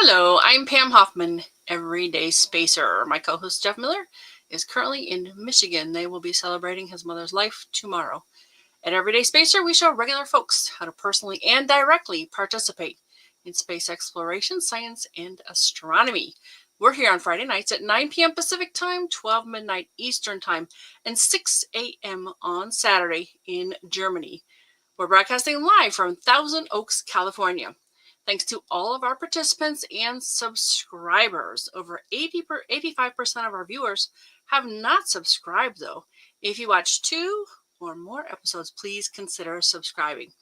Hello, I'm Pam Hoffman, Everyday Spacer. My co-host Jeff Miller is currently in Michigan. They will be celebrating his mother's life tomorrow. At Everyday Spacer, we show regular folks how to personally and directly participate in space exploration, science, and astronomy. We're here on Friday nights at 9 p.m. Pacific Time, 12 midnight Eastern Time, and 6 a.m. on Saturday in Germany. We're broadcasting live from Thousand Oaks, California. Thanks to all of our participants and subscribers. Over 85% of our viewers have not subscribed, though. If you watch 2 or more episodes, please consider subscribing.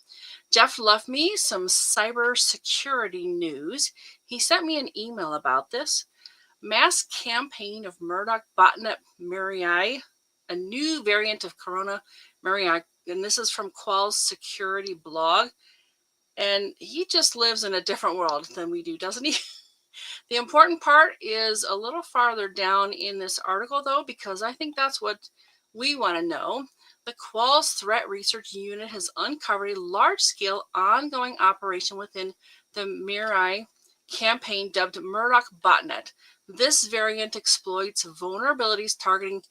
Jeff left me some cybersecurity news. He sent me an email about this. Mass campaign of Murdoch botnet Mirai, a new variant of Corona Mirai, and this is from Qual's security blog. And he just lives in a different world than we do, doesn't he? The important part is a little farther down in this article, though, because I think that's what we want to know. The Qual's Threat Research Unit has uncovered a large-scale ongoing operation within the Mirai campaign dubbed Murdoch Botnet. This variant exploits vulnerabilities targeting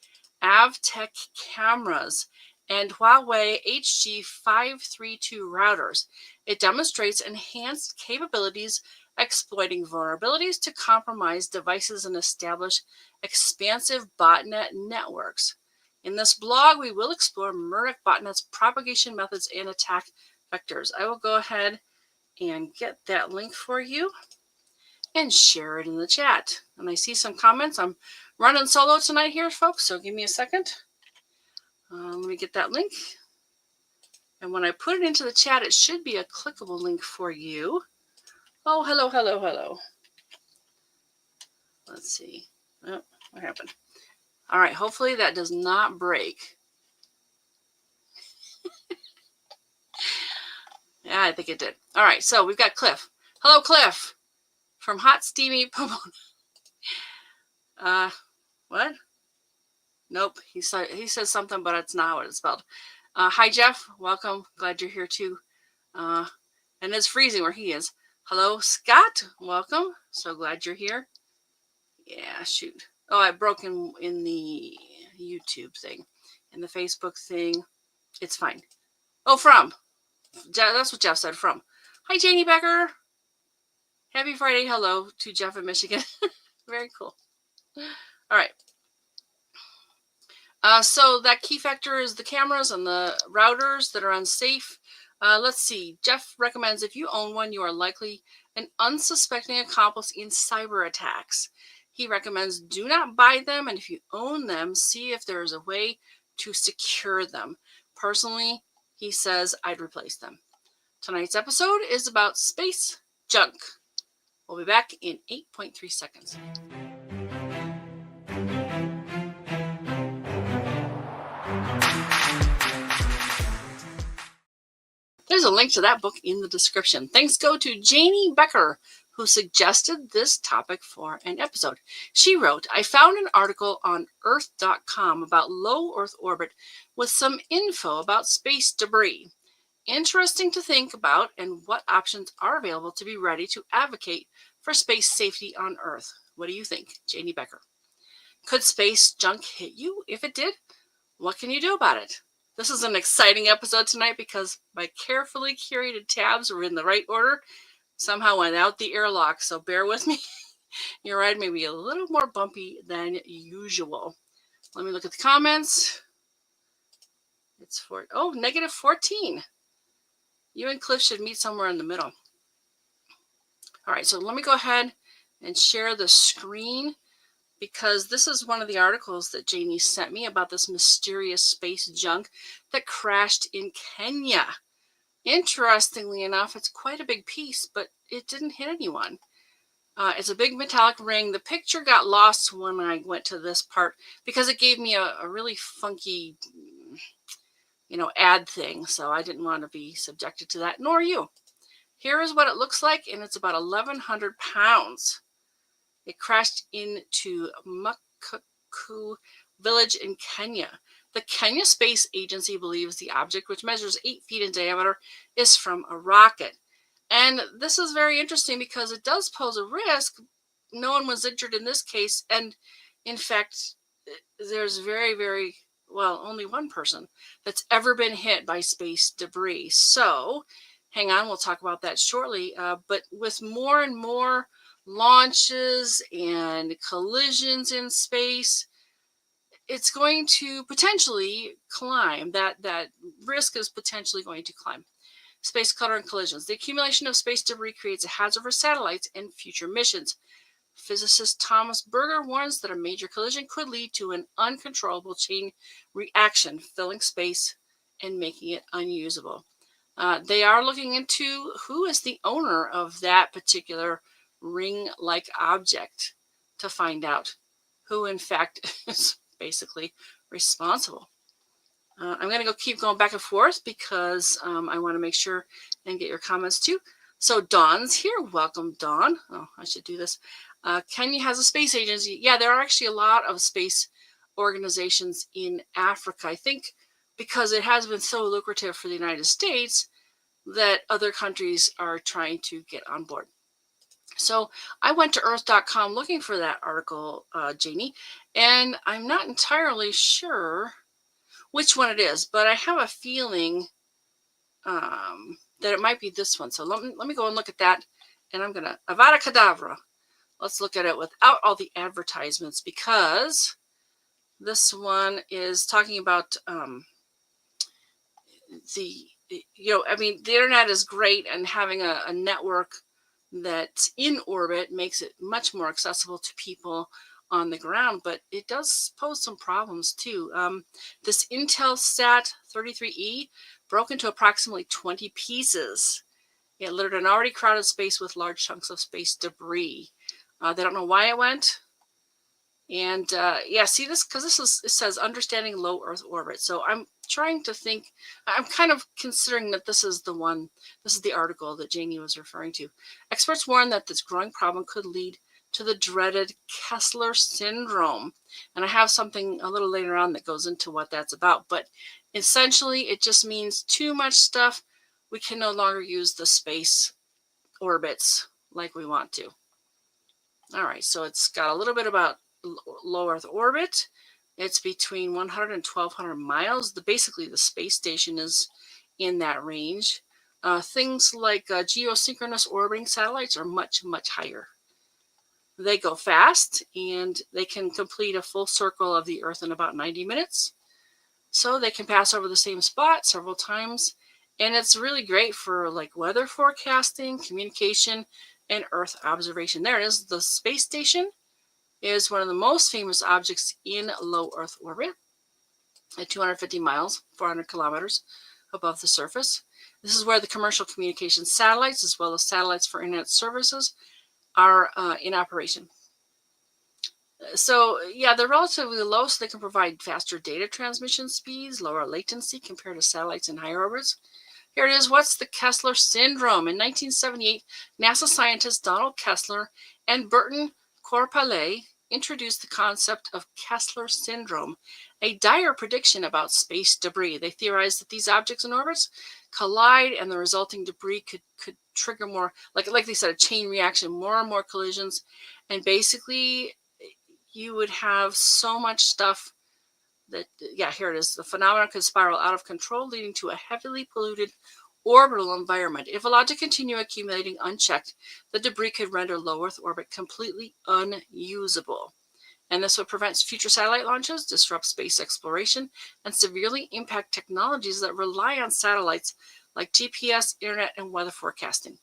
Avtech cameras and Huawei HG532 routers. It demonstrates enhanced capabilities exploiting vulnerabilities to compromise devices and establish expansive botnet networks. In this blog, we will explore Murdoch botnet's propagation methods and attack vectors. I will go ahead and get that link for you and share it in the chat. And I see some comments. I'm running solo tonight here, folks, so give me a second. Let me get that link. And when I put it into the chat, it should be a clickable link for you. Oh, hello, hello, hello. Let's see. Oh, what happened? All right, hopefully that does not break. Yeah, I think it did. All right, so we've got Cliff. Hello, Cliff, from Hot Steamy Pomona. What? Nope, he says something, but it's not what it's spelled. Hi, Jeff. Welcome. Glad you're here, too. And it's freezing where he is. Hello, Scott. Welcome. So glad you're here. Yeah, shoot. Oh, I broke in the YouTube thing. In the Facebook thing. It's fine. Oh, from. That's what Jeff said, from. Hi, Janie Becker. Happy Friday. Hello to Jeff in Michigan. Very cool. All right. So that key factor is the cameras and the routers that are unsafe. Let's see. Jeff recommends if you own one, you are likely an unsuspecting accomplice in cyber attacks. He recommends do not buy them, and if you own them, see if there is a way to secure them. Personally, he says I'd replace them. Tonight's episode is about space junk. We'll be back in 8.3 seconds. There's a link to that book in the description. Thanks go to Janie Becker, who suggested this topic for an episode. She wrote, I found an article on Earth.com about low Earth orbit with some info about space debris. Interesting to think about and what options are available to be ready to advocate for space safety on Earth. What do you think, Janie Becker? Could space junk hit you? If it did, what can you do about it? This is an exciting episode tonight because my carefully curated tabs were in the right order. Somehow went out the airlock, so bear with me. Your ride may be a little more bumpy than usual. Let me look at the comments. It's negative 14. You and Cliff should meet somewhere in the middle. All right, so let me go ahead and share the screen because this is one of the articles that Janie sent me about this mysterious space junk that crashed in Kenya. Interestingly enough, it's quite a big piece, but it didn't hit anyone. It's a big metallic ring. The picture got lost when I went to this part because it gave me a really funky, ad thing. So I didn't want to be subjected to that, nor you. Here is what it looks like, and it's about 1,100 pounds. It crashed into Mkuku village in Kenya. The Kenya Space Agency believes the object, which measures 8 feet in diameter, is from a rocket. And this is very interesting because it does pose a risk. No one was injured in this case. And in fact, there's well, only one person that's ever been hit by space debris. So hang on, we'll talk about that shortly. But with more and more launches and collisions in space, it's going to potentially climb. That risk is potentially going to climb. Space clutter and collisions. The accumulation of space debris creates a hazard for satellites and future missions. Physicist Thomas Berger warns that a major collision could lead to an uncontrollable chain reaction, filling space and making it unusable. They are looking into who is the owner of that particular ring-like object to find out who, in fact, is basically responsible. I'm going to keep going back and forth because I want to make sure and get your comments too. So Dawn's here. Welcome, Dawn. Oh, I should do this. Kenya has a space agency. Yeah, there are actually a lot of space organizations in Africa. I think because it has been so lucrative for the United States that other countries are trying to get on board. So I went to earth.com looking for that article, Janie, and I'm not entirely sure which one it is, but I have a feeling that it might be this one. So let me go and look at that, and I'm going to Avada Kedavra. Let's look at it without all the advertisements, because this one is talking about the internet is great, and having a network that's in orbit makes it much more accessible to people on the ground, but it does pose some problems too. This Intelsat 33E broke into approximately 20 pieces. It littered an already crowded space with large chunks of space debris. They don't know why it went. And yeah, see this, because it says understanding low Earth orbit. So I'm trying to think, I'm kind of considering that this is the article that Janie was referring to. Experts warn that this growing problem could lead to the dreaded Kessler syndrome. And I have something a little later on that goes into what that's about. But essentially, it just means too much stuff. We can no longer use the space orbits like we want to. All right, so it's got a little bit about low Earth orbit. It's between 100 and 1,200 miles. Basically, the space station is in that range. Things like geosynchronous orbiting satellites are much, much higher. They go fast, and they can complete a full circle of the Earth in about 90 minutes. So they can pass over the same spot several times. And it's really great for like weather forecasting, communication, and Earth observation. There it is. The space station is one of the most famous objects in low Earth orbit at 250 miles, 400 kilometers above the surface. This is where the commercial communication satellites, as well as satellites for internet services, are in operation. So yeah, they're relatively low, so they can provide faster data transmission speeds, lower latency compared to satellites in higher orbits. Here it is. What's the Kessler syndrome? In 1978, NASA scientists Donald Kessler and Burton Corpallet introduced the concept of Kessler syndrome, a dire prediction about space debris. They theorized that these objects in orbits collide, and the resulting debris could trigger more, like they said, a chain reaction, more and more collisions, and basically you would have so much stuff that, yeah, here it is. The phenomenon could spiral out of control, leading to a heavily polluted orbital environment. If allowed to continue accumulating unchecked, the debris could render low Earth orbit completely unusable. And this would prevent future satellite launches, disrupt space exploration, and severely impact technologies that rely on satellites like GPS, internet, and weather forecasting.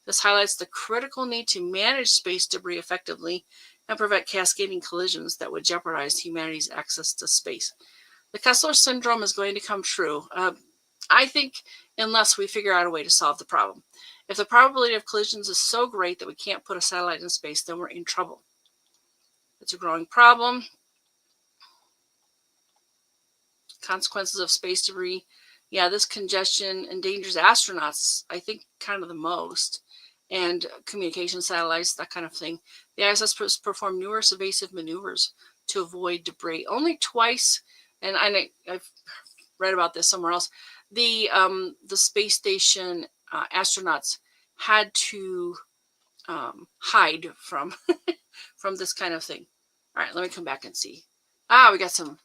This highlights the critical need to manage space debris effectively and prevent cascading collisions that would jeopardize humanity's access to space. The Kessler syndrome is going to come true, I think, unless we figure out a way to solve the problem. If the probability of collisions is so great that we can't put a satellite in space, then we're in trouble. It's a growing problem. Consequences of space debris. Yeah, this congestion endangers astronauts, I think, kind of the most, and communication satellites, that kind of thing. The ISS performed numerous evasive maneuvers to avoid debris. Only twice, and I've read about this somewhere else, the space station astronauts had to hide from from this kind of thing. All right, let me come back and see. We got some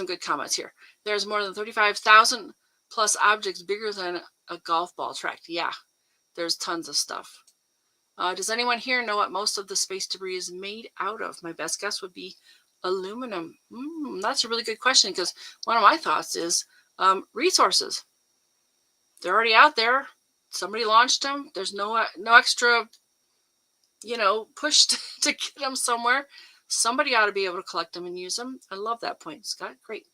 good comments here. There's more than 35,000 plus objects bigger than a golf ball tracked. Yeah, there's tons of stuff. Does anyone here know what most of the space debris is made out of? My best guess would be aluminum. That's a really good question, because one of my thoughts is resources. They're already out there. Somebody launched them. There's no extra, push to get them somewhere. Somebody ought to be able to collect them and use them. I love that point, Scott. Great.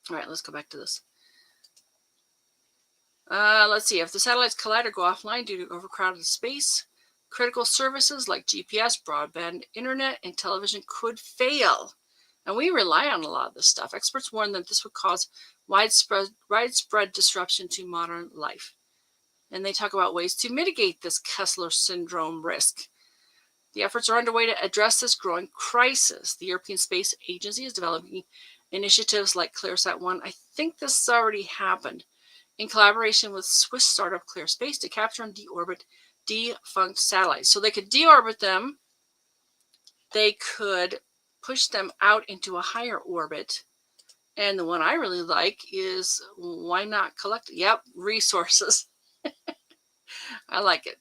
All right, let's go back to this. Let's see. If the satellites collide or go offline due to overcrowded space, critical services like GPS, broadband internet, and television could fail. And we rely on a lot of this stuff. Experts warn that this would cause widespread disruption to modern life. And they talk about ways to mitigate this Kessler syndrome risk. The efforts are underway to address this growing crisis. The European Space Agency is developing initiatives like ClearSat-1. I think this has already happened, in collaboration with Swiss startup ClearSpace, to capture and deorbit defunct satellites. So they could deorbit them. They could push them out into a higher orbit. And the one I really like is, why not collect? Yep, resources. I like it.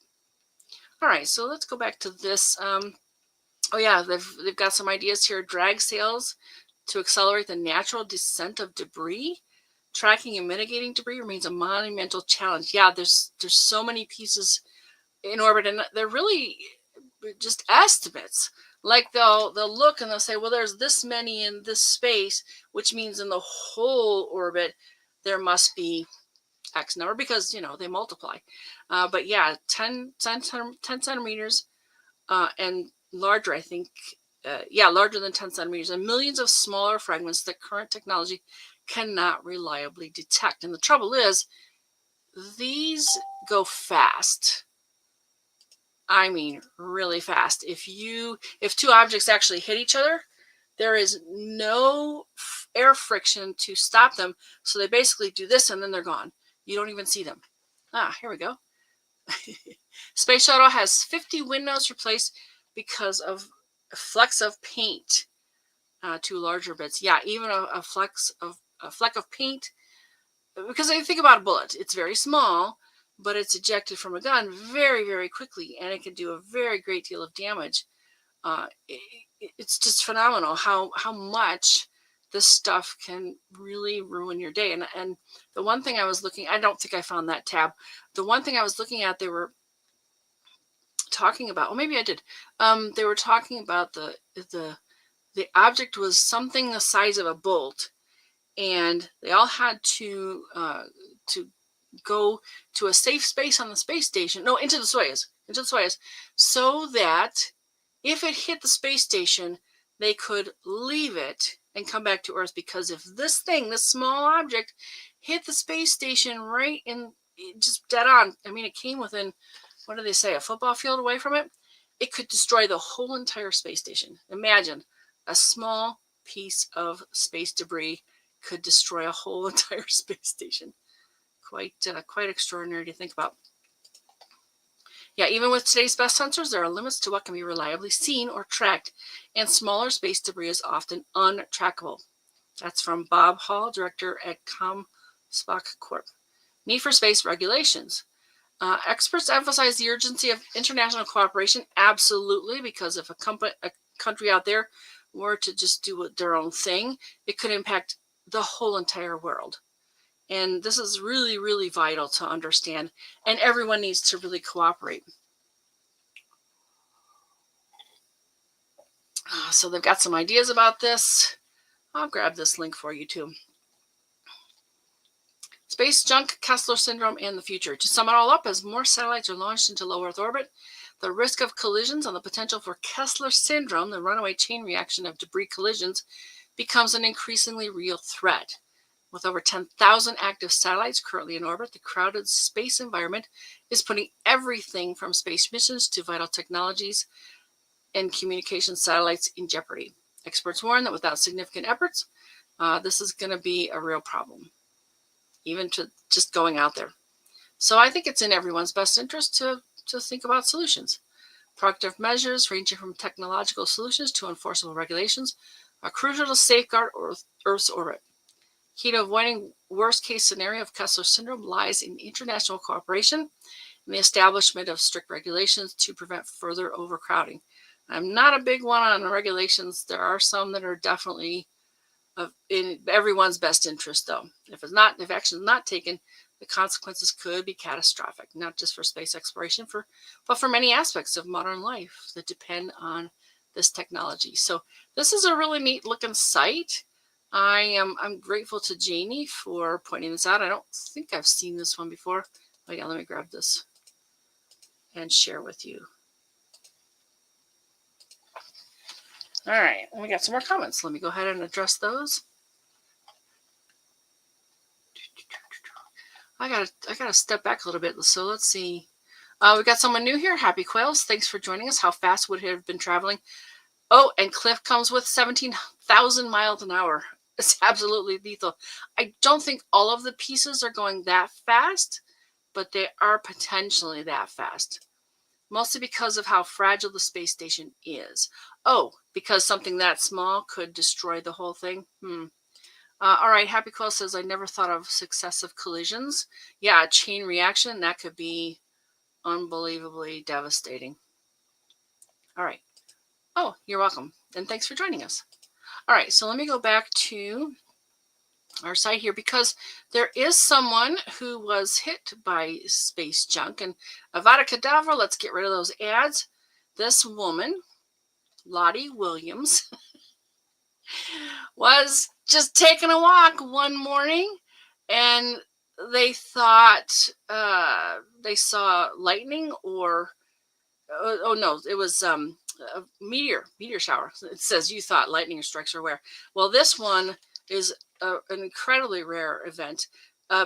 All right, so let's go back to this. They've got some ideas here. Drag sails to accelerate the natural descent of debris. Tracking and mitigating debris remains a monumental challenge. Yeah, there's so many pieces in orbit, and they're really just estimates. Like they'll look and they'll say, well, there's this many in this space, which means in the whole orbit there must be X number, because they multiply. But yeah, 10 centimeters and larger, I think. Larger than 10 centimeters, and millions of smaller fragments that current technology cannot reliably detect. And the trouble is, these go fast. I mean, really fast. If two objects actually hit each other, there is no air friction to stop them. So they basically do this and then they're gone. You don't even see them. Here we go. Space Shuttle has 50 windows replaced because of flecks of paint to larger bits. Yeah, even a fleck of paint. Because if you think about a bullet, it's very small, but it's ejected from a gun very, very quickly, and it can do a very great deal of damage. It's just phenomenal how much this stuff can really ruin your day. And the one thing I was looking, I don't think I found that tab. The one thing I was looking at, they were talking about, maybe I did. They were talking about the object was something the size of a bolt, and they all had to go to a safe space on the space station. No, into the Soyuz, so that if it hit the space station, they could leave it and come back to Earth. Because if this small object, hit the space station right in, just dead on, I mean, it came within, what do they say, a football field away from it, it could destroy the whole entire space station. Imagine a small piece of space debris could destroy a whole entire space station. Quite extraordinary to think about. Yeah, even with today's best sensors, there are limits to what can be reliably seen or tracked, and smaller space debris is often untrackable. That's from Bob Hall, director at ComSpock Corp. Need for space regulations. Experts emphasize the urgency of international cooperation. Absolutely, because if a country out there were to just do their own thing, it could impact the whole entire world. And this is really, really vital to understand. And everyone needs to really cooperate. So they've got some ideas about this. I'll grab this link for you too. Space junk, Kessler syndrome, and the future. To sum it all up, as more satellites are launched into low Earth orbit, the risk of collisions and the potential for Kessler syndrome, the runaway chain reaction of debris collisions, becomes an increasingly real threat. With over 10,000 active satellites currently in orbit, the crowded space environment is putting everything from space missions to vital technologies and communication satellites in jeopardy. Experts warn that without significant efforts, this is going to be a real problem, even to just going out there. So I think it's in everyone's best interest to think about solutions. Proactive measures ranging from technological solutions to enforceable regulations are crucial to safeguard Earth's orbit. Key to avoiding worst-case scenario of Kessler syndrome lies in international cooperation and the establishment of strict regulations to prevent further overcrowding. I'm not a big one on regulations. There are some that are definitely in everyone's best interest, though. If action is not taken, the consequences could be catastrophic, not just for space exploration, but for many aspects of modern life that depend on this technology. So this is a really neat looking site. I'm grateful to Janie for pointing this out. I don't think I've seen this one before. Oh yeah, let me grab this and share with you. All right, we got some more comments. Let me go ahead and address those. I gotta step back a little bit. So let's see. We got someone new here. Happy Quails. Thanks for joining us. How fast would it have been traveling? Oh, and Cliff comes with 17,000 miles an hour. It's absolutely lethal. I don't think all of the pieces are going that fast, but they are potentially that fast. Mostly because of how fragile the space station is. Oh, because something that small could destroy the whole thing? All right, Happy Quill says, I never thought of successive collisions. Yeah, a chain reaction, that could be unbelievably devastating. All right. Oh, you're welcome. And thanks for joining us. All right, so let me go back to our site here because there is someone who was hit by space junk. And Avada Kedavra, let's get rid of those ads. This woman, Lottie Williams, was just taking a walk one morning and they thought they saw lightning or oh no, it was a meteor shower. It says you thought lightning strikes are rare. Well, this one is an incredibly rare event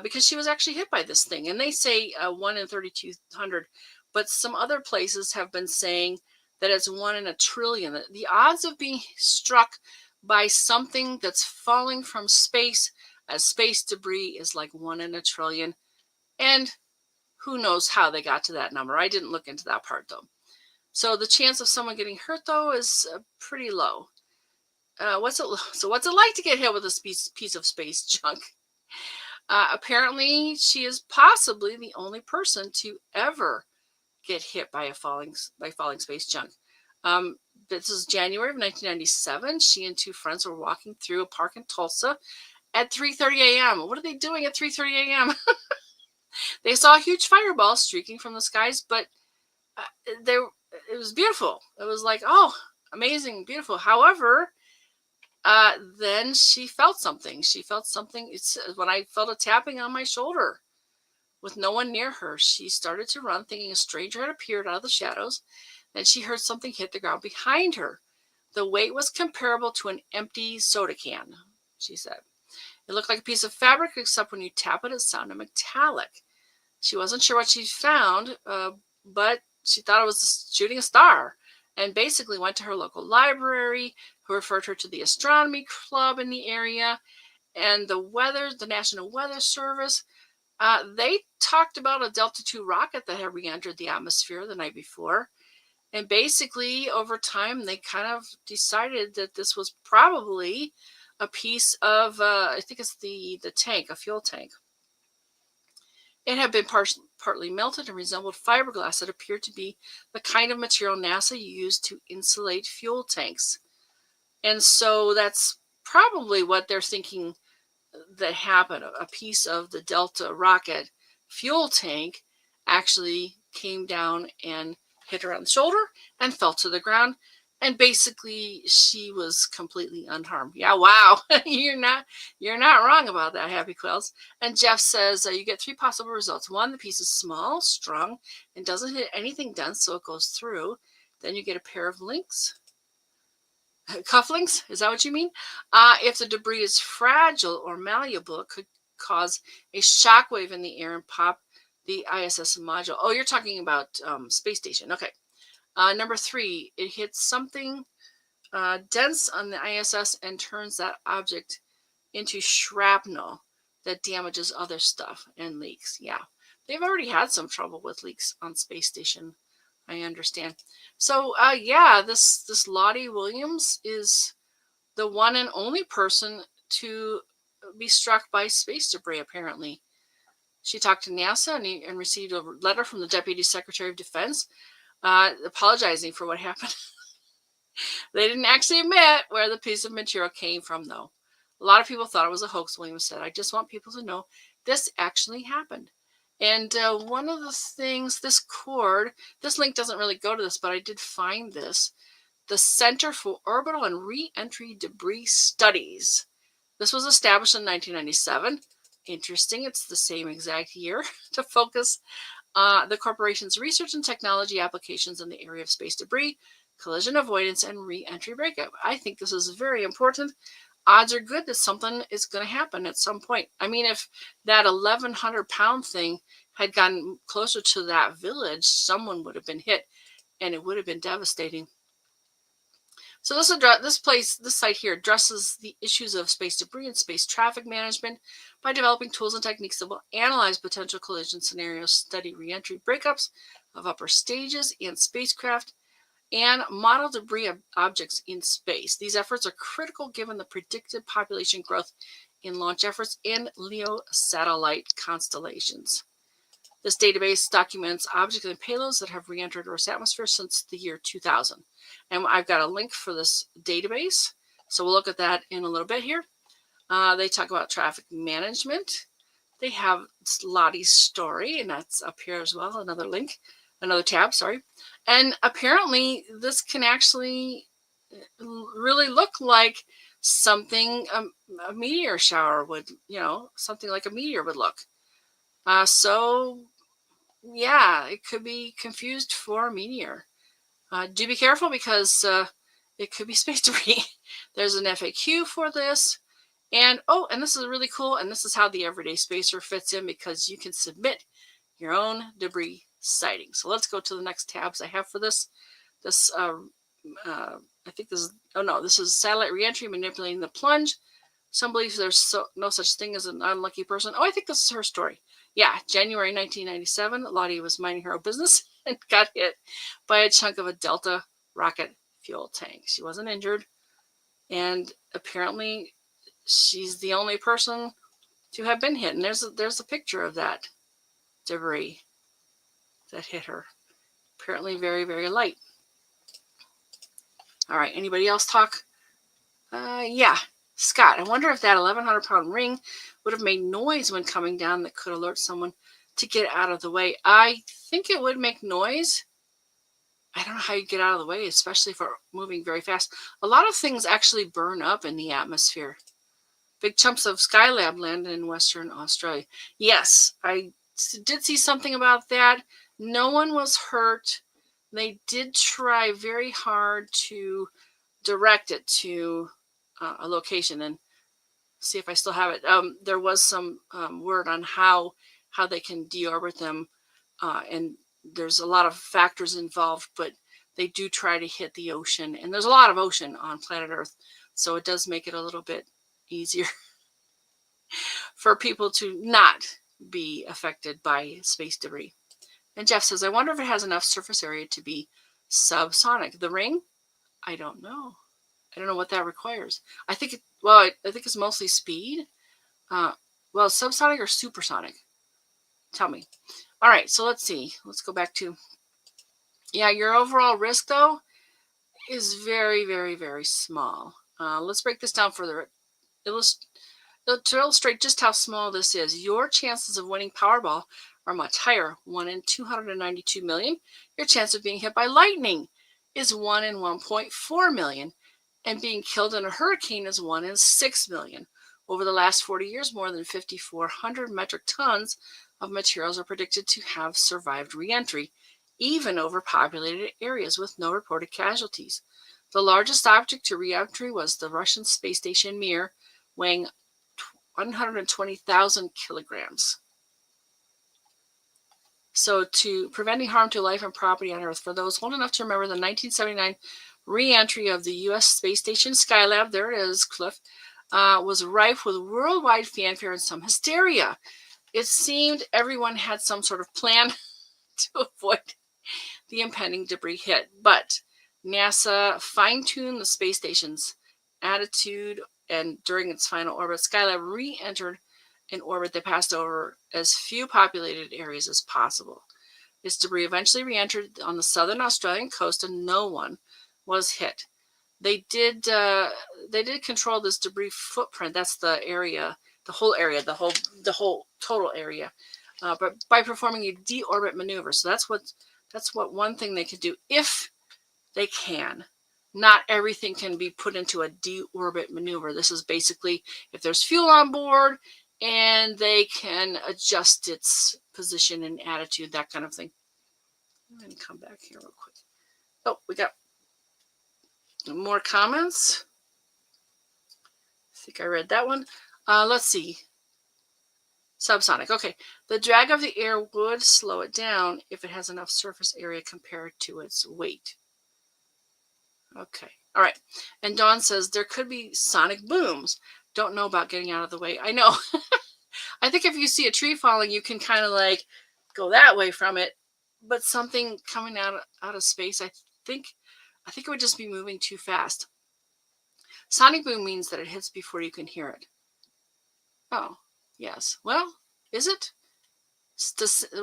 because she was actually hit by this thing, and they say 1 in 3,200, but some other places have been saying that it's 1 in a trillion. The odds of being struck by something that's falling from space as space debris is like 1 in a trillion, and who knows how they got to that number. I didn't look into that part though. So the chance of someone getting hurt though is pretty low. What's it like to get hit with a piece of space junk? Apparently, she is possibly the only person to ever get hit by falling space junk. This is January of 1997. She and 2 friends were walking through a park in Tulsa at 3:30 a.m. What are they doing at 3:30 a.m.? They saw a huge fireball streaking from the skies, but it was beautiful. It was like, oh, amazing, beautiful. However, then she felt something. It's when I felt a tapping on my shoulder with no one near her. She started to run, thinking a stranger had appeared out of the shadows. Then she heard something hit the ground behind her. The weight was comparable to an empty soda can, she said. It looked like a piece of fabric, except when you tap it, it sounded metallic. She wasn't sure what she found, but she thought it was shooting a star, and basically went to her local library, who referred her to the astronomy club in the area, and the National Weather Service. They talked about a Delta II rocket that had re-entered the atmosphere the night before. And basically, over time, they kind of decided that this was probably a piece of, I think it's the tank, a fuel tank. It had been partly melted and resembled fiberglass that appeared to be the kind of material NASA used to insulate fuel tanks. And so that's probably what they're thinking that happened. A piece of the Delta rocket fuel tank actually came down and hit her on the shoulder and fell to the ground. And basically, she was completely unharmed. Yeah, wow. You're not wrong about that, Happy Quails. And Jeff says you get 3 possible results. 1, the piece is small, strong, and doesn't hit anything dense, so it goes through. Then you get a pair of cufflinks. Is that what you mean? If the debris is fragile or malleable, it could cause a shock wave in the air and pop the ISS module. Oh, you're talking about space station. Okay. Number 3, it hits something dense on the ISS and turns that object into shrapnel that damages other stuff and leaks. Yeah, they've already had some trouble with leaks on space station, I understand. So this Lottie Williams is the one and only person to be struck by space debris, apparently. She talked to NASA and received a letter from the Deputy Secretary of Defense apologizing for what happened. They didn't actually admit where the piece of material came from, though. A lot of people thought it was a hoax. Williams said, "I just want people to know this actually happened." And one of the things, this link doesn't really go to this, but I did find this. The Center for Orbital and Re-Entry Debris Studies. This was established in 1997. Interesting, it's the same exact year to focus the corporation's research and technology applications in the area of space debris, collision avoidance, and re-entry breakup. I think this is very important. Odds are good that something is going to happen at some point. I mean, if that 1,100-pound thing had gotten closer to that village, someone would have been hit, and it would have been devastating. So this site here addresses the issues of space debris and space traffic management by developing tools and techniques that will analyze potential collision scenarios, study reentry breakups of upper stages and spacecraft, and model debris objects in space. These efforts are critical given the predicted population growth in launch efforts in LEO satellite constellations. This database documents objects and payloads that have re-entered Earth's atmosphere since the year 2000. And I've got a link for this database. So we'll look at that in a little bit here. They talk about traffic management. They have Lottie's story, and that's up here as well. Another tab, sorry. And apparently this can actually really look like something a meteor shower would, something like a meteor would look. It could be confused for a meteor. Do be careful because it could be space debris. There's an FAQ for this. And this is really cool. And this is how the Everyday Spacer fits in because you can submit your own debris sighting. So let's go to the next tabs I have for this. This is satellite reentry manipulating the plunge. Some believe there's no such thing as an unlucky person. I think this is her story. Yeah, January 1997, Lottie was minding her own business and got hit by a chunk of a Delta rocket fuel tank. She wasn't injured, and apparently she's the only person to have been hit. And there's a picture of that debris that hit her. Apparently very, very light. All right, anybody else talk? Scott, I wonder if that 1,100-pound ring would have made noise when coming down that could alert someone to get out of the way. I think it would make noise. I don't know how you get out of the way, especially if we're moving very fast. A lot of things actually burn up in the atmosphere. Big chunks of Skylab landed in Western Australia. Yes, I did see something about that. No one was hurt. They did try very hard to direct it to a location, and see if I still have it. There was some word on how they can deorbit them, and there's a lot of factors involved, but they do try to hit the ocean, and there's a lot of ocean on planet Earth, so it does make it a little bit easier for people to not be affected by space debris. And Jeff says, I wonder if it has enough surface area to be subsonic. The ring? I don't know. I don't know what that requires. I think it's mostly speed. Subsonic or supersonic? Tell me. All right, so let's see. Let's go back to, your overall risk, though, is very, very, very small. Let's break this down further. To illustrate just how small this is, your chances of winning Powerball are much higher, 1 in 292 million. Your chance of being hit by lightning is 1 in 1.4 million. And being killed in a hurricane is 1 in 6 million. Over the last 40 years, more than 5,400 metric tons of materials are predicted to have survived reentry, even over populated areas with no reported casualties. The largest object to reentry was the Russian space station Mir, weighing 120,000 kilograms. So to preventing harm to life and property on Earth, for those old enough to remember the 1979 re-entry of the U.S. space station Skylab, there it is, Cliff, was rife with worldwide fanfare and some hysteria. It seemed everyone had some sort of plan to avoid the impending debris hit, but NASA fine-tuned the space station's attitude, and during its final orbit, Skylab re-entered an orbit that passed over as few populated areas as possible. Its debris eventually re-entered on the southern Australian coast, and no one was hit. They did control this debris footprint. That's the area, the whole total area, but by performing a deorbit maneuver. So that's what one thing they could do if they can. Not everything can be put into a deorbit maneuver. This is basically if there's fuel on board and they can adjust its position and attitude, that kind of thing. I'm going to come back here real quick. Oh, we got more comments. I think I read that one. Let's see. Subsonic. Okay. The drag of the air would slow it down if it has enough surface area compared to its weight. Okay. All right. And Dawn says there could be sonic booms. Don't know about getting out of the way. I know. I think if you see a tree falling, you can kind of like go that way from it. But something coming out of space, I think it would just be moving too fast. Sonic boom means that it hits before you can hear it. Oh, yes. Well, is it?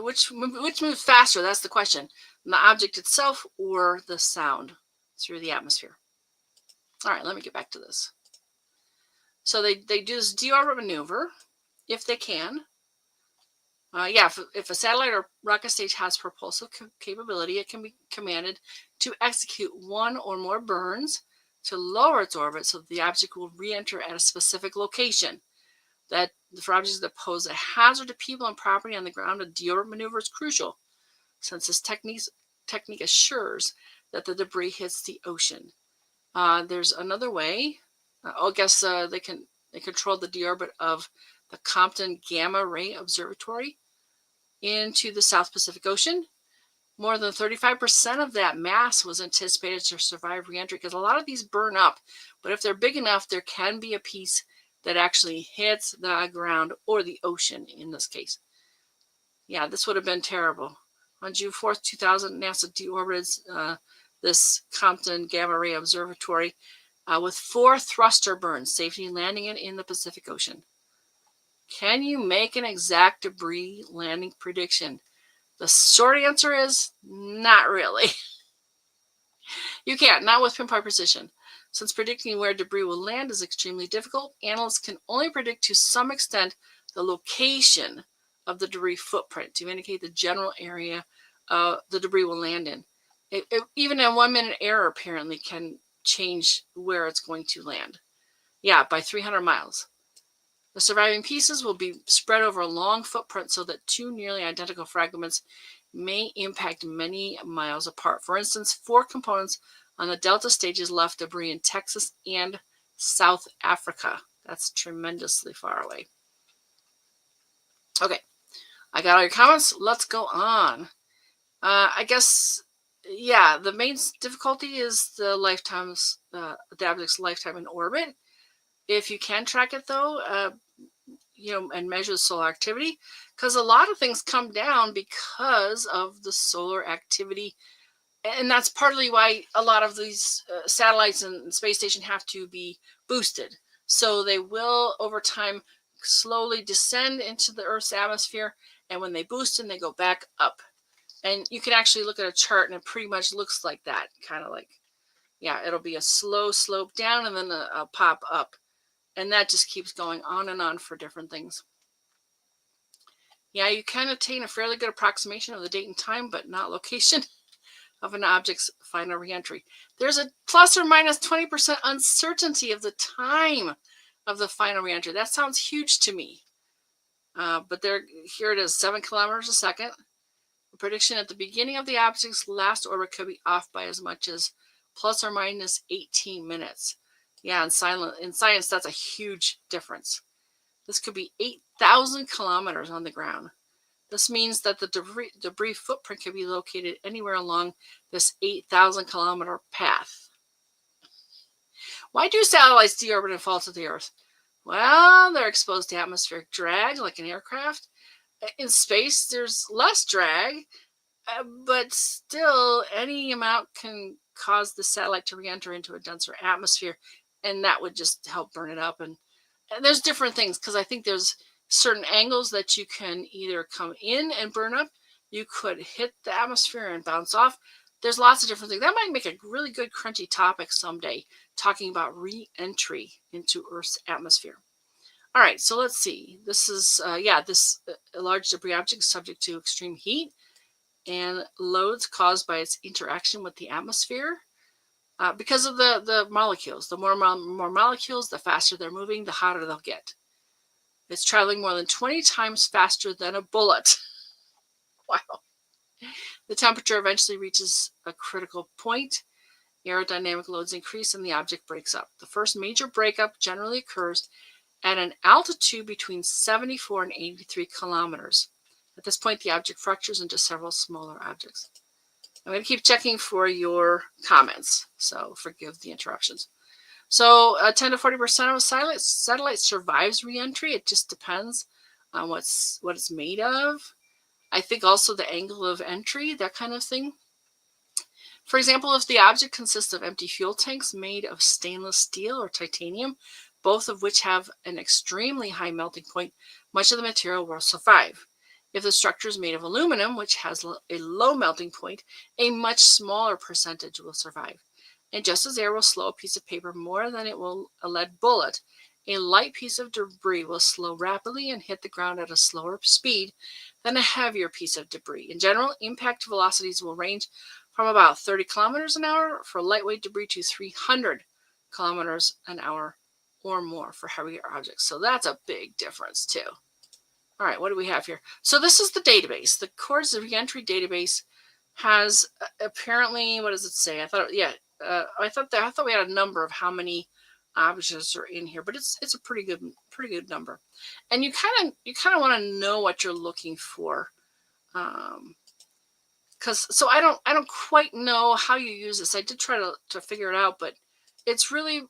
Which moves faster? That's the question. The object itself or the sound through the atmosphere? All right, let me get back to this. So they do this deorbit maneuver if they can. If a satellite or rocket stage has propulsive capability, it can be commanded to execute one or more burns to lower its orbit so that the object will re-enter at a specific location. That for objects that pose a hazard to people and property on the ground, a deorbit maneuver is crucial, since this technique assures that the debris hits the ocean. There's another way. I guess they control the deorbit of the Compton Gamma Ray Observatory into the South Pacific Ocean. More than 35% of that mass was anticipated to survive reentry, because a lot of these burn up. But if they're big enough, there can be a piece that actually hits the ground or the ocean in this case. Yeah, this would have been terrible. On June 4th, 2000, NASA deorbited this Compton Gamma Ray Observatory with 4 thruster burns, safely landing it in the Pacific Ocean. Can you make an exact debris landing prediction? The short answer is not really. You can't, not with pinpoint precision. Since predicting where debris will land is extremely difficult, analysts can only predict to some extent the location of the debris footprint to indicate the general area the debris will land in. Even a 1-minute error apparently can change where it's going to land. Yeah, by 300 miles. The surviving pieces will be spread over a long footprint so that 2 nearly identical fragments may impact many miles apart. For instance, 4 components on the Delta stages left debris in Texas and South Africa. That's tremendously far away. Okay, I got all your comments. Let's go on. I guess, yeah, the main difficulty is the object's lifetime in orbit. If you can track it, though, and measure the solar activity, because a lot of things come down because of the solar activity. And that's partly why a lot of these satellites and space station have to be boosted. So they will, over time, slowly descend into the Earth's atmosphere. And when they boost and they go back up. And you can actually look at a chart and it pretty much looks like that. Kind of like, yeah, it'll be a slow slope down and then a pop up. And that just keeps going on and on for different things. Yeah, you can attain a fairly good approximation of the date and time, but not location of an object's final reentry. There's a plus or minus 20% uncertainty of the time of the final reentry. That sounds huge to me. But here it is, 7 kilometers a second. The prediction at the beginning of the object's last orbit could be off by as much as plus or minus 18 minutes. Yeah, in science, that's a huge difference. This could be 8,000 kilometers on the ground. This means that the debris footprint can be located anywhere along this 8,000 kilometer path. Why do satellites deorbit and fall to the Earth? Well, they're exposed to atmospheric drag like an aircraft. In space, there's less drag, but still, any amount can cause the satellite to re-enter into a denser atmosphere, and that would just help burn it up. And there's different things, because I think there's certain angles that you can either come in and burn up. You could hit the atmosphere and bounce off. There's lots of different things. That might make a really good crunchy topic someday, talking about re-entry into Earth's atmosphere. All right, so let's see. This is, this large debris object is subject to extreme heat and loads caused by its interaction with the atmosphere. Because of the molecules. The more molecules, the faster they're moving, the hotter they'll get. It's traveling more than 20 times faster than a bullet. Wow. The temperature eventually reaches a critical point. Aerodynamic loads increase and the object breaks up. The first major breakup generally occurs at an altitude between 74 and 83 kilometers. At this point, the object fractures into several smaller objects. I'm going to keep checking for your comments, so forgive the interruptions. So 10 to 40% of a satellite survives re-entry. It just depends on what it's made of. I think also the angle of entry, that kind of thing. For example, if the object consists of empty fuel tanks made of stainless steel or titanium, both of which have an extremely high melting point, much of the material will survive. If the structure is made of aluminum, which has a low melting point, a much smaller percentage will survive. And just as air will slow a piece of paper more than it will a lead bullet, a light piece of debris will slow rapidly and hit the ground at a slower speed than a heavier piece of debris. In general, impact velocities will range from about 30 kilometers an hour for lightweight debris to 300 kilometers an hour or more for heavier objects. So that's a big difference too. All right, what do we have here? So this is the database. The CORS reentry database has apparently, what does it say? I thought we had a number of how many objects are in here, but it's a pretty good number. And you kind of want to know what you're looking for, because I don't quite know how you use this. I did try to figure it out, but it's really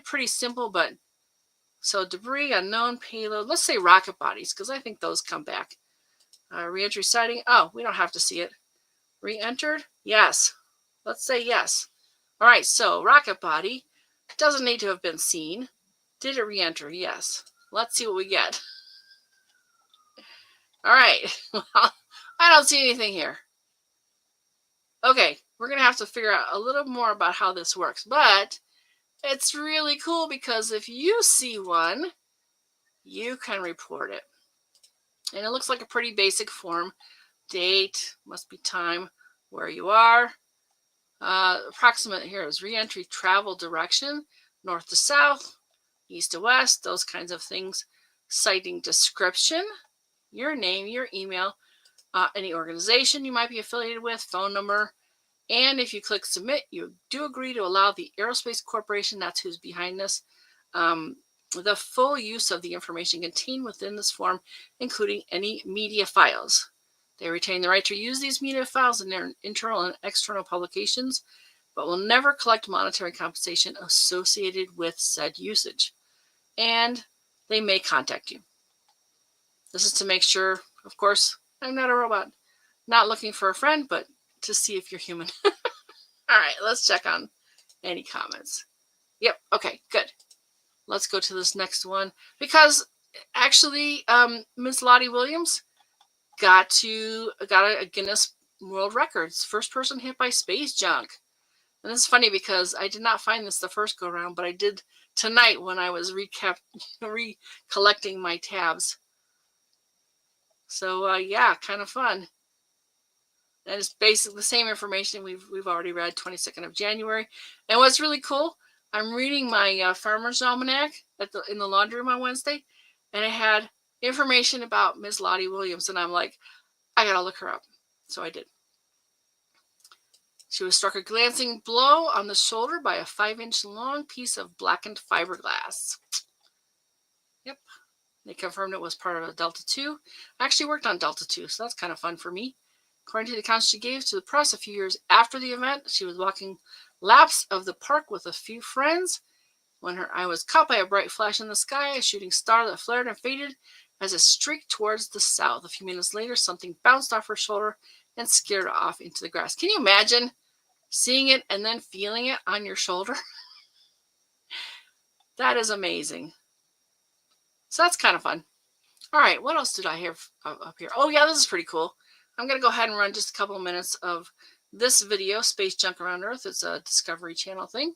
pretty simple. But so debris, unknown payload. Let's say rocket bodies, because I think those come back. Reentry sighting. Oh, we don't have to see it. Re-entered? Yes. Let's say yes. All right, so rocket body doesn't need to have been seen. Did it re-enter? Yes. Let's see what we get. All right. Well, I don't see anything here. Okay, we're going to have to figure out a little more about how this works. But it's really cool because if you see one, you can report it. And it looks like a pretty basic form. Date, must be time, where you are. Approximate here is re-entry travel direction, north to south, east to west, those kinds of things. Sighting description, your name, your email, any organization you might be affiliated with, phone number. And if you click submit, you do agree to allow the Aerospace Corporation, that's who's behind this, the full use of the information contained within this form, including any media files. They retain the right to use these media files in their internal and external publications, but will never collect monetary compensation associated with said usage. And they may contact you. This is to make sure, of course, I'm not a robot. Not looking for a friend, but to see if you're human. All right, let's check on any comments. Yep, okay, good. Let's go to this next one. Because actually, Ms. Lottie Williams got a Guinness World Records, first person hit by space junk. And this is funny because I did not find this the first go around, but I did tonight when I was recollecting my tabs. So yeah, kind of fun. And it's basically the same information we've already read, 22nd of January. And what's really cool, I'm reading my Farmer's Almanac in the laundry room on Wednesday, and it had information about Ms. Lottie Williams, and I'm like, I gotta look her up. So I did. She was struck a glancing blow on the shoulder by a 5-inch long piece of blackened fiberglass. Yep. They confirmed it was part of a Delta II. I actually worked on Delta II, so that's kind of fun for me. According to the accounts she gave to the press a few years after the event, she was walking laps of the park with a few friends when her eye was caught by a bright flash in the sky, a shooting star that flared and faded as it streaked towards the south. A few minutes later, something bounced off her shoulder and scared off into the grass. Can you imagine seeing it and then feeling it on your shoulder? That is amazing. So that's kind of fun. All right, what else did I have up here? Oh, yeah, this is pretty cool. I'm going to go ahead and run just a couple of minutes of this video, Space Junk Around Earth. It's a Discovery Channel thing.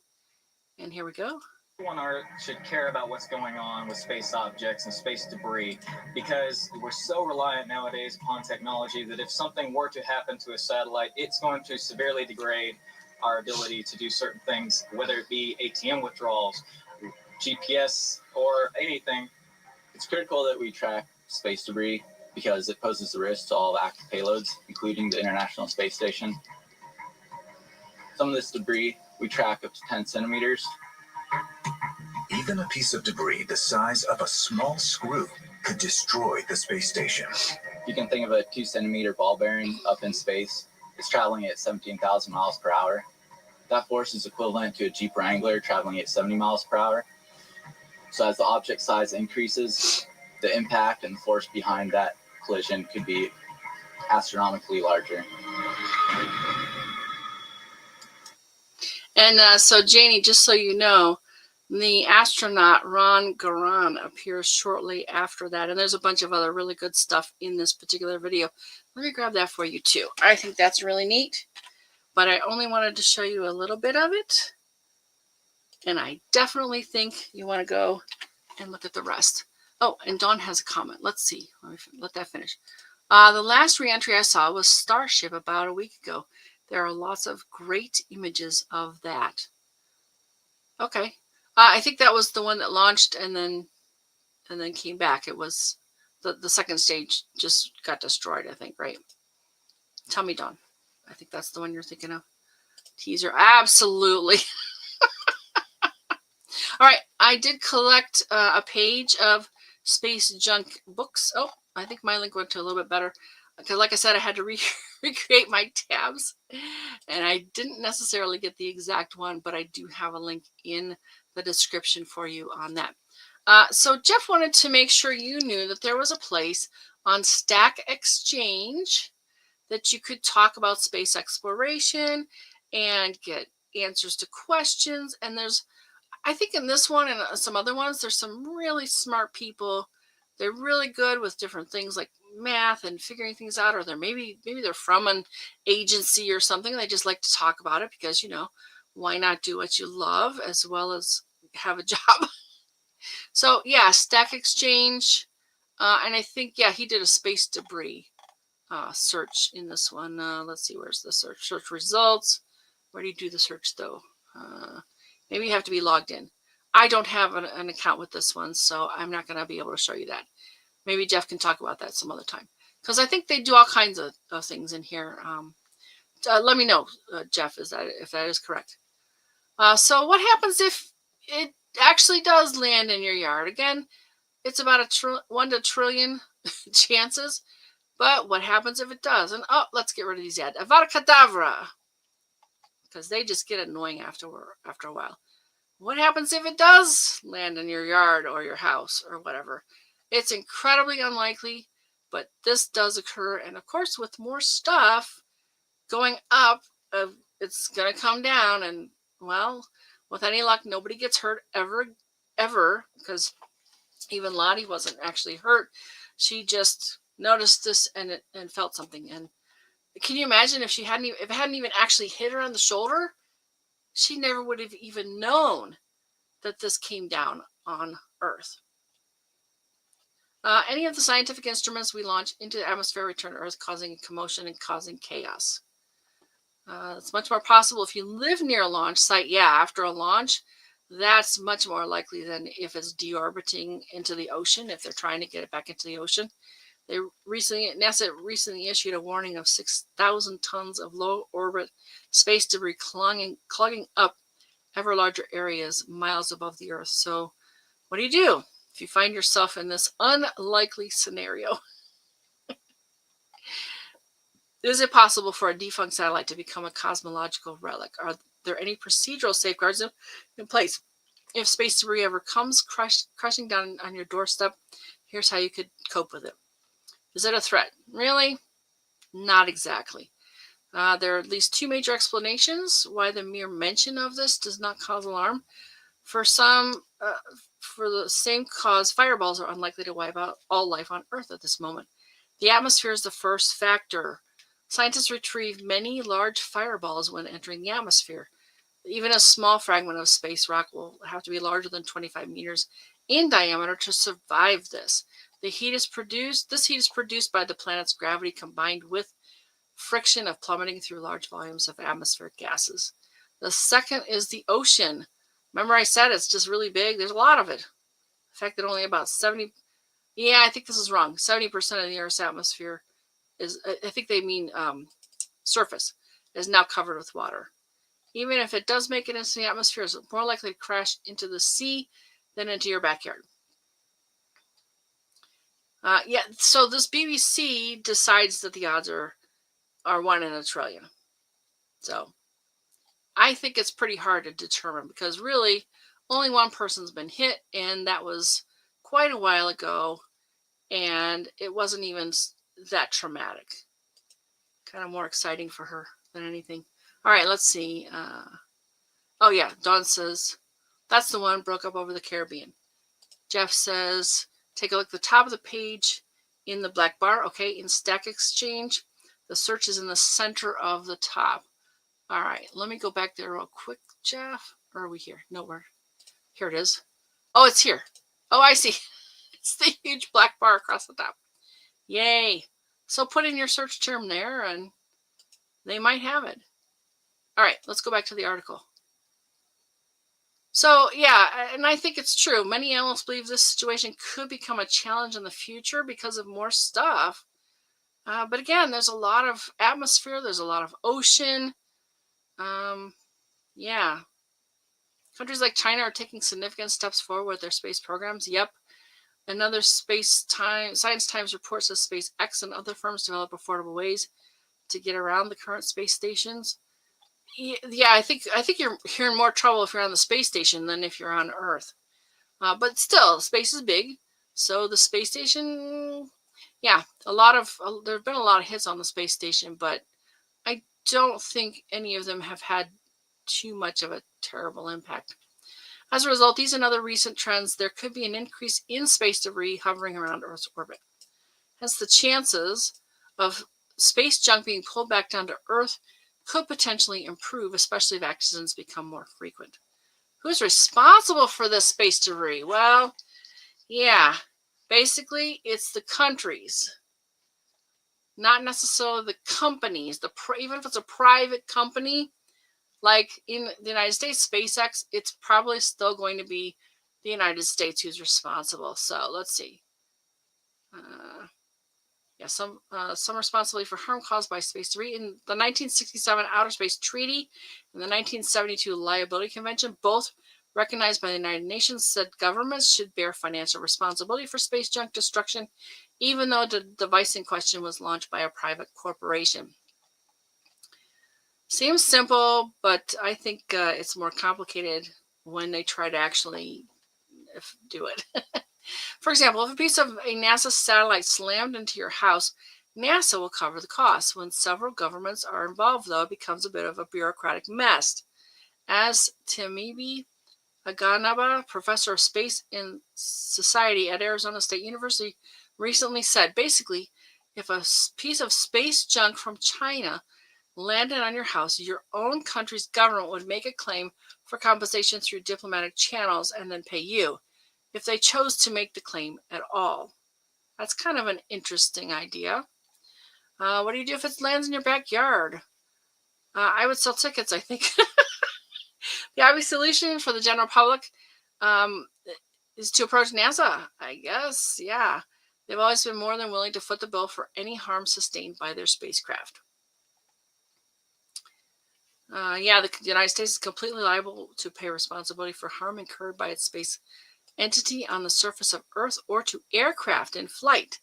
And here we go. Everyone should care about what's going on with space objects and space debris, because we're so reliant nowadays upon technology that if something were to happen to a satellite, it's going to severely degrade our ability to do certain things, whether it be ATM withdrawals, GPS, or anything. It's critical that we track space debris because it poses a risk to all active payloads, including the International Space Station. Some of this debris we track up to 10 centimeters. Even a piece of debris the size of a small screw could destroy the space station. You can think of a 2-centimeter ball bearing up in space. It's traveling at 17,000 miles per hour. That force is equivalent to a Jeep Wrangler traveling at 70 miles per hour. So as the object size increases, the impact and the force behind that collision could be astronomically larger. And so, Janie, just so you know, the astronaut Ron Garan appears shortly after that. And there's a bunch of other really good stuff in this particular video. Let me grab that for you, too. I think that's really neat. But I only wanted to show you a little bit of it. And I definitely think you want to go and look at the rest. Oh, and Dawn has a comment. Let's see. Let that finish. The last reentry I saw was Starship about a week ago. There are lots of great images of that. Okay. I think that was the one that launched and then came back. It was the second stage just got destroyed, I think, right? Tell me, Dawn. I think that's the one you're thinking of. Teaser. Absolutely. All right. I did collect a page of Space Junk books. Oh, I think my link went to a little bit better. Because like I said, I had to recreate my tabs. And I didn't necessarily get the exact one, but I do have a link in the description for you on that. So Jeff wanted to make sure you knew that there was a place on Stack Exchange that you could talk about space exploration and get answers to questions. And there's, I think in this one and some other ones, there's some really smart people. They're really good with different things like math and figuring things out, or maybe they're from an agency or something. They just like to talk about it because, you know, why not do what you love as well as have a job? So yeah, Stack Exchange. And I think, yeah, he did a space debris search in this one. Let's see, where's the search results? Where do you do the search though? Maybe you have to be logged in. I don't have an account with this one, so I'm not going to be able to show you that. Maybe Jeff can talk about that some other time, because I think they do all kinds of things in here. Let me know, Jeff, if that is correct. So what happens if it actually does land in your yard? Again, it's about 1 to a trillion chances. But what happens if it does? And oh, let's get rid of these ads. Avada Kedavra, because they just get annoying after a while. What happens if it does land in your yard or your house or whatever? It's incredibly unlikely, but this does occur. And of course, with more stuff going up, it's going to come down. And well, with any luck, nobody gets hurt ever, because even Lottie wasn't actually hurt. She just noticed this and felt something. And can you imagine if it hadn't even actually hit her on the shoulder? She never would have even known that this came down on Earth. Any of the scientific instruments we launch into the atmosphere return to Earth, causing commotion and causing chaos. It's much more possible if you live near a launch site. Yeah, after a launch, that's much more likely than if it's deorbiting into the ocean, if they're trying to get it back into the ocean. NASA recently issued a warning of 6,000 tons of low orbit space debris clogging up ever larger areas miles above the Earth. So what do you do if you find yourself in this unlikely scenario? Is it possible for a defunct satellite to become a cosmological relic? Are there any procedural safeguards in place? If space debris ever comes crashing down on your doorstep, Here's how you could cope with it. Is it a threat? Really? Not exactly. There are at least two major explanations why the mere mention of this does not cause alarm. For some, for the same cause, fireballs are unlikely to wipe out all life on Earth at this moment. The atmosphere is the first factor. Scientists retrieve many large fireballs when entering the atmosphere. Even a small fragment of space rock will have to be larger than 25 meters in diameter to survive this. This heat is produced by the planet's gravity combined with friction of plummeting through large volumes of atmospheric gases. The second is the ocean. Remember I said it's just really big? There's a lot of it. In fact, that only about 70, I think this is wrong. 70% of the Earth's atmosphere is, I think they mean surface, is now covered with water. Even if it does make it into the atmosphere, it's more likely to crash into the sea than into your backyard. So this BBC decides that the odds are 1 in a trillion. So I think it's pretty hard to determine because really only one person's been hit, and that was quite a while ago, and it wasn't even that traumatic. Kind of more exciting for her than anything. All right, let's see. Oh yeah, Dawn says, that's the one, broke up over the Caribbean. Jeff says, take a look at the top of the page in the black bar. Okay, in Stack Exchange, the search is in the center of the top. All right, let me go back there real quick, Jeff. Or are we here? Nowhere. Here it is. Oh, it's here. Oh, I see. It's the huge black bar across the top. Yay. So put in your search term there and they might have it. All right, let's go back to the article. So, yeah, and I think it's true. Many analysts believe this situation could become a challenge in the future because of more stuff. But again, there's a lot of atmosphere. There's a lot of ocean. Yeah. Countries like China are taking significant steps forward with their space programs. Yep. Another Science Times report says SpaceX and other firms develop affordable ways to get around the current space stations. Yeah, I think you're in more trouble if you're on the space station than if you're on Earth. But still, space is big. So the space station, yeah, there've been a lot of hits on the space station, but I don't think any of them have had too much of a terrible impact. As a result, these and other recent trends, there could be an increase in space debris hovering around Earth's orbit. Hence, the chances of space junk being pulled back down to Earth could potentially improve, especially if accidents become more frequent. Who's responsible for this space debris? Well, yeah, basically, it's the countries, not necessarily the companies. Even if it's a private company, like in the United States, SpaceX, it's probably still going to be the United States who's responsible. So let's see. Some responsibility for harm caused by space debris. In the 1967 Outer Space Treaty and the 1972 Liability Convention, both recognized by the United Nations, said governments should bear financial responsibility for space junk destruction, even though the device in question was launched by a private corporation. Seems simple, but I think it's more complicated when they try to actually do it. For example, if a piece of a NASA satellite slammed into your house, NASA will cover the cost. When several governments are involved, though, it becomes a bit of a bureaucratic mess. As Timibi Aganaba, professor of space and society at Arizona State University, recently said, basically, if a piece of space junk from China landed on your house, your own country's government would make a claim for compensation through diplomatic channels and then pay you, if they chose to make the claim at all. That's kind of an interesting idea. What do you do if it lands in your backyard? I would sell tickets, I think. The obvious solution for the general public is to approach NASA, I guess. Yeah. They've always been more than willing to foot the bill for any harm sustained by their spacecraft. The United States is completely liable to pay responsibility for harm incurred by its space entity on the surface of Earth or to aircraft in flight.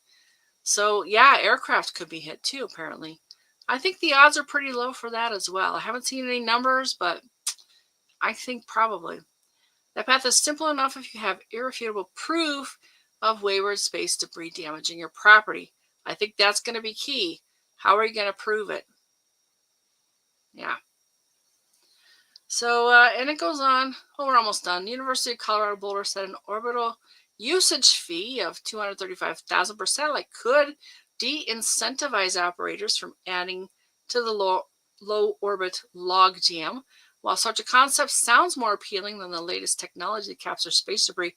So, yeah, aircraft could be hit too, apparently. I think the odds are pretty low for that as well. I haven't seen any numbers, but I think probably. That path is simple enough if you have irrefutable proof of wayward space debris damaging your property. I think that's going to be key. How are you going to prove it? Yeah. So, and it goes on. Oh, we're almost done. The University of Colorado Boulder set an orbital usage fee of $235,000 per satellite could de-incentivize operators from adding to the low orbit log jam. While such a concept sounds more appealing than the latest technology to capture space debris,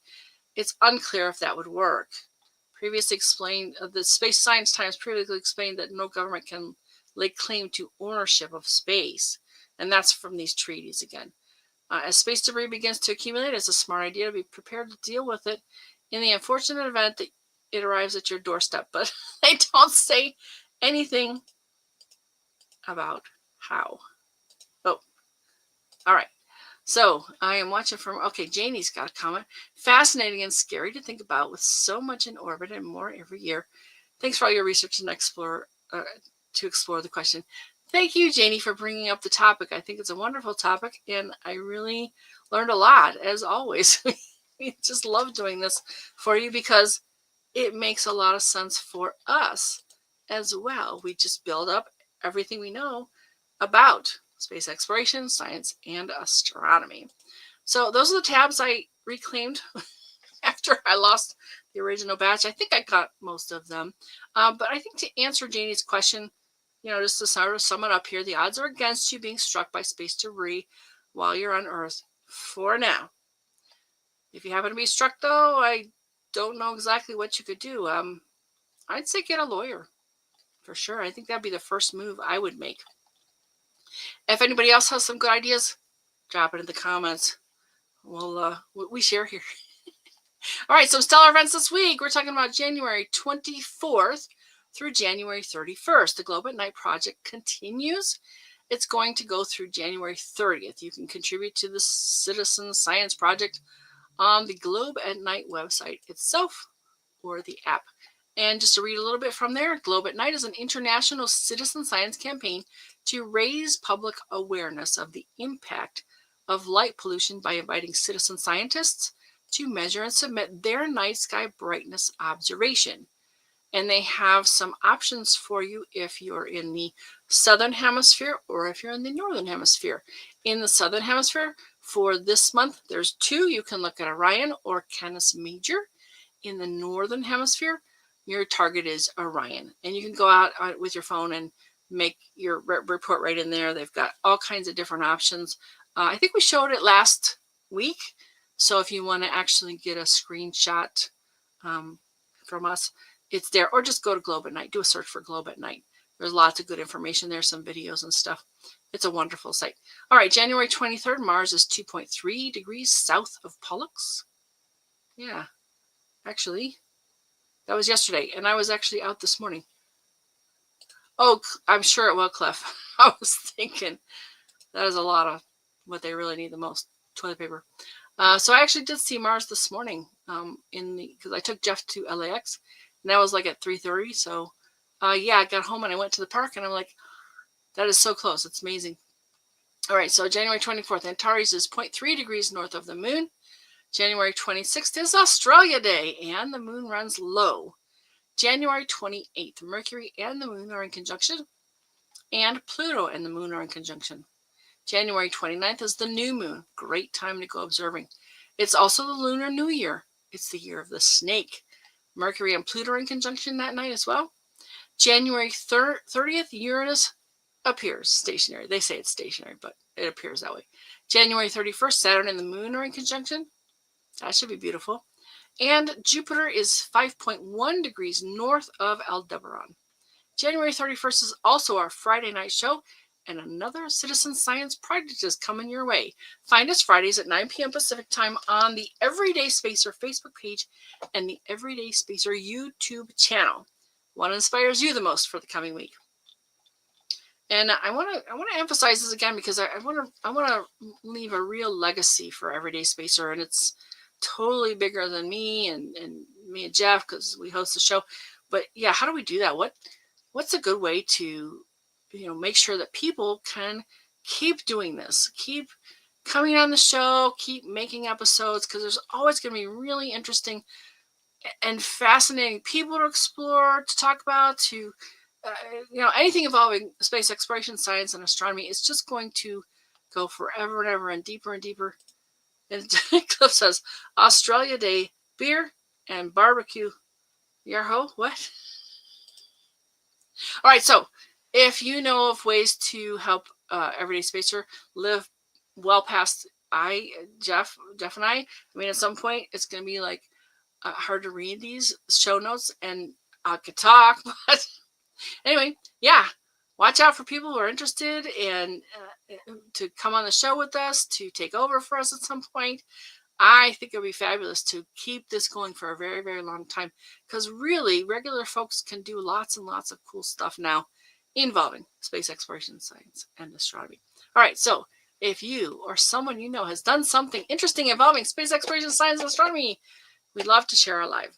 it's unclear if that would work. Previously explained, the Space Science Times previously explained that no government can lay claim to ownership of space. And that's from these treaties again. As space debris begins to accumulate, it's a smart idea to be prepared to deal with it in the unfortunate event that it arrives at your doorstep. But they don't say anything about how. Oh, all right. So I am watching from, okay, Janie's got a comment. Fascinating and scary to think about with so much in orbit and more every year. Thanks for all your research and to explore the question. Thank you, Janie, for bringing up the topic. I think it's a wonderful topic, and I really learned a lot, as always. We just love doing this for you because it makes a lot of sense for us as well. We just build up everything we know about space exploration, science, and astronomy. So those are the tabs I reclaimed after I lost the original batch. I think I got most of them. But I think to answer Janie's question, just to sort of sum it up here, the odds are against you being struck by space debris while you're on Earth for now. If you happen to be struck, though, I don't know exactly what you could do. I'd say get a lawyer for sure. I think that'd be the first move I would make. If anybody else has some good ideas, drop it in the comments. We share here. All right, some stellar events this week. We're talking about January 24th through January 31st. The Globe at Night project continues. It's going to go through January 30th. You can contribute to the Citizen Science Project on the Globe at Night website itself or the app. And just to read a little bit from there, Globe at Night is an international citizen science campaign to raise public awareness of the impact of light pollution by inviting citizen scientists to measure and submit their night sky brightness observation. And they have some options for you if you're in the southern hemisphere or if you're in the northern hemisphere. In the southern hemisphere, for this month, there's two. You can look at Orion or Canis Major. In the northern hemisphere, your target is Orion. And you can go out with your phone and make your report right in there. They've got all kinds of different options. I think we showed it last week. So if you want to actually get a screenshot from us, it's there. Or just go to Globe at Night. Do a search for Globe at Night. There's lots of good information there, some videos and stuff. It's a wonderful site. All right, January 23rd, Mars is 2.3 degrees south of Pollux. Yeah, actually, that was yesterday, and I was actually out this morning. Oh, I'm sure it will, Clef. I was thinking that is a lot of what they really need the most, toilet paper. So I actually did see Mars this morning because I took Jeff to LAX, and that was like at 3:30. So yeah, I got home and I went to the park, and I'm like, that is so close. It's amazing. All right, so January 24th, Antares is 0.3 degrees north of the moon. January 26th is Australia Day, and the moon runs low. January 28th, Mercury and the moon are in conjunction, and Pluto and the moon are in conjunction. January 29th is the new moon. Great time to go observing. It's also the Lunar New Year. It's the year of the snake. Mercury and Pluto are in conjunction that night as well. January 30th, Uranus appears stationary. They say it's stationary, but it appears that way. January 31st, Saturn and the moon are in conjunction. That should be beautiful. And Jupiter is 5.1 degrees north of Aldebaran. January 31st is also our Friday night show, and another Citizen Science project is coming your way. Find us Fridays at 9 p.m. Pacific time on the Everyday Spacer Facebook page and the Everyday Spacer YouTube channel. What inspires you the most for the coming week? And I want to emphasize this again because I want to leave a real legacy for Everyday Spacer, and it's totally bigger than me and me and Jeff because we host the show. But yeah, how do we do that? What's a good way to make sure that people can keep doing this, keep coming on the show, keep making episodes, because there's always going to be really interesting and fascinating people to explore, to talk about, to anything involving space exploration, science, and astronomy is just going to go forever and ever and deeper and deeper. And Cliff says, Australia Day, beer and barbecue. Yarho, what? All right, so if you know of ways to help Everyday Spacer live well past Jeff and I mean, at some point it's going to be like hard to read these show notes, and I could talk, but anyway, yeah, watch out for people who are interested and to come on the show with us, to take over for us at some point. I think it would be fabulous to keep this going for a very, very long time, because really regular folks can do lots and lots of cool stuff now involving space exploration, science, and astronomy. All right, so if you or someone you know has done something interesting involving space exploration, science, and astronomy, we'd love to share our live.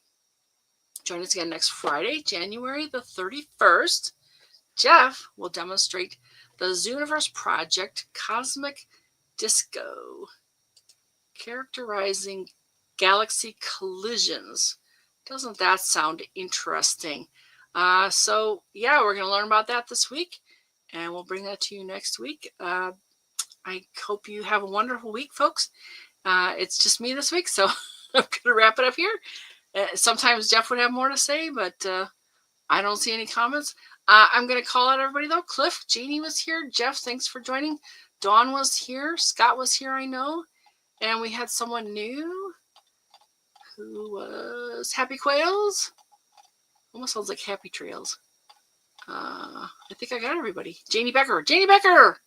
Join us again next Friday, January the 31st. Jeff will demonstrate the Zooniverse Project Cosmic Disco, characterizing galaxy collisions. Doesn't that sound interesting? So yeah, we're going to learn about that this week, and we'll bring that to you next week. I hope you have a wonderful week, folks. It's just me this week, so I'm going to wrap it up here. Sometimes Jeff would have more to say, but I don't see any comments. I'm going to call out everybody, though. Cliff, Janie was here. Jeff, thanks for joining. Dawn was here. Scott was here, I know. And we had someone new who was Happy Quails. Almost sounds like Happy Trails. I think I got everybody. Janie Becker. Janie Becker!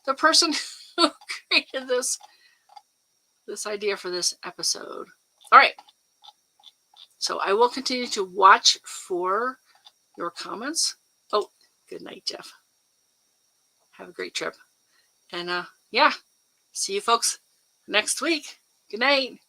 The person who created this idea for this episode. All right. So I will continue to watch for your comments. Oh, good night, Jeff. Have a great trip. And yeah, see you folks next week. Good night.